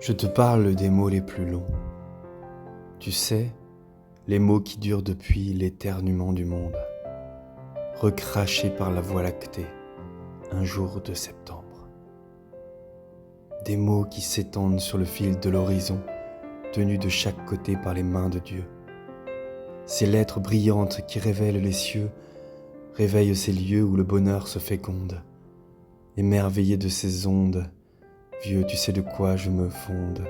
Je te parle des mots les plus longs. Tu sais, les mots qui durent depuis l'éternuement du monde, recrachés par la Voie lactée, un jour de septembre. Des mots qui s'étendent sur le fil de l'horizon, tenus de chaque côté par les mains de Dieu. Ces lettres brillantes qui révèlent les cieux, réveillent ces lieux où le bonheur se féconde. Émerveillé de ces ondes, vieux, tu sais de quoi je me fonde.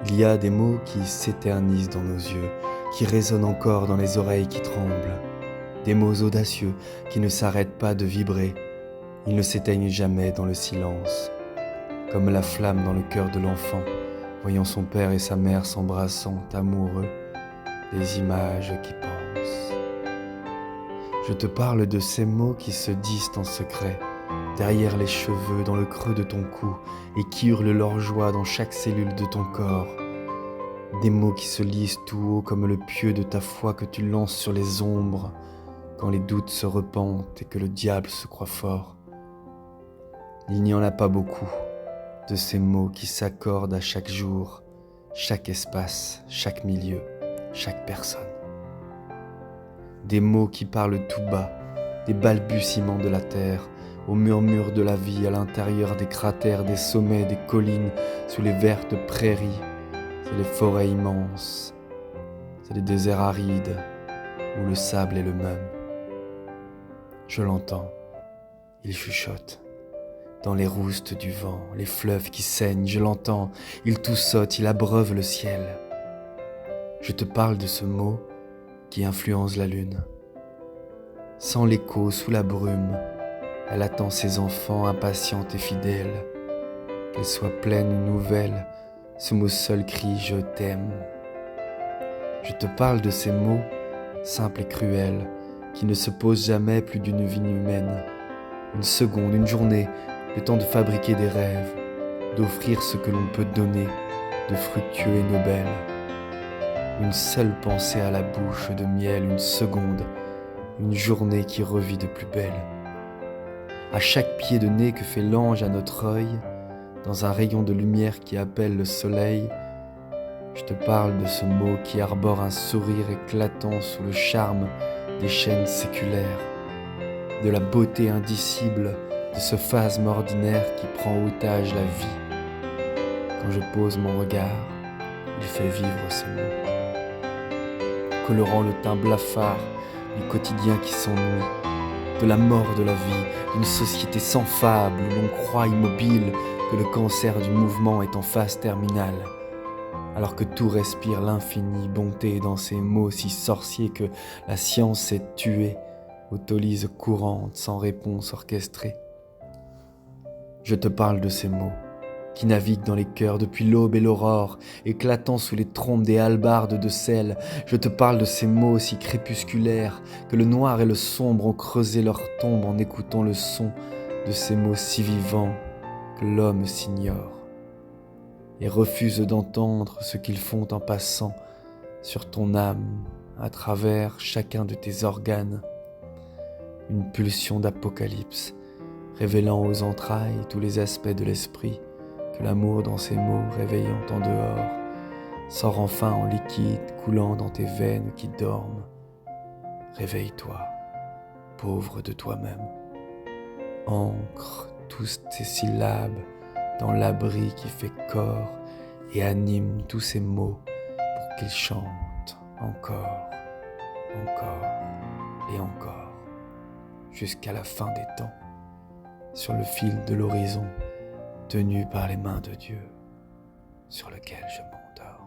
Il y a des mots qui s'éternisent dans nos yeux, qui résonnent encore dans les oreilles qui tremblent. Des mots audacieux qui ne s'arrêtent pas de vibrer, ils ne s'éteignent jamais dans le silence. Comme la flamme dans le cœur de l'enfant, voyant son père et sa mère s'embrassant amoureux, des images qui pensent. Je te parle de ces mots qui se disent en secret, derrière les cheveux, dans le creux de ton cou, et qui hurlent leur joie dans chaque cellule de ton corps. Des mots qui se lisent tout haut comme le pieu de ta foi que tu lances sur les ombres, quand les doutes se repentent et que le diable se croit fort. Il n'y en a pas beaucoup de ces mots qui s'accordent à chaque jour, chaque espace, chaque milieu, chaque personne. Des mots qui parlent tout bas, des balbutiements de la terre, au murmure de la vie à l'intérieur des cratères, des sommets, des collines, sous les vertes prairies. C'est les forêts immenses, c'est les déserts arides où le sable est le même. Je l'entends, il chuchote. Dans les roustes du vent, les fleuves qui saignent, je l'entends, il toussote, il abreuve le ciel. Je te parle de ce mot qui influence la lune. Sans l'écho, sous la brume, elle attend ses enfants impatiente et fidèle. Qu'elle soit pleine ou nouvelle, ce mot seul crie « Je t'aime ». Je te parle de ces mots, simples et cruels, qui ne se posent jamais plus d'une vie humaine. Une seconde, une journée, le temps de fabriquer des rêves, d'offrir ce que l'on peut donner de fructueux et nobel. Une seule pensée à la bouche de miel, une seconde, une journée qui revit de plus belle. À chaque pied de nez que fait l'ange à notre œil, dans un rayon de lumière qui appelle le soleil, je te parle de ce mot qui arbore un sourire éclatant sous le charme des chaînes séculaires, de la beauté indicible de ce phasme ordinaire qui prend otage la vie. Quand je pose mon regard, il fait vivre ces mots, colorant le teint blafard du quotidien qui s'ennuie, de la mort de la vie, d'une société sans fable où l'on croit immobile que le cancer du mouvement est en phase terminale, alors que tout respire l'infinie bonté dans ces mots si sorciers que la science est tuée, autolyse courante sans réponse orchestrée. Je te parle de ces mots qui naviguent dans les cœurs depuis l'aube et l'aurore, éclatant sous les trompes des hallebardes de sel. Je te parle de ces mots si crépusculaires que le noir et le sombre ont creusé leur tombe en écoutant le son de ces mots si vivants que l'homme s'ignore et refuse d'entendre ce qu'ils font en passant sur ton âme à travers chacun de tes organes. Une pulsion d'apocalypse révélant aux entrailles tous les aspects de l'esprit que l'amour dans ces mots réveillant en dehors sort enfin en liquide coulant dans tes veines qui dorment. Réveille-toi, pauvre de toi-même. Ancre tous tes syllabes dans l'abri qui fait corps et anime tous ces mots pour qu'ils chantent encore, encore et encore, jusqu'à la fin des temps, sur le fil de l'horizon, tenu par les mains de Dieu, sur lequel je m'endors.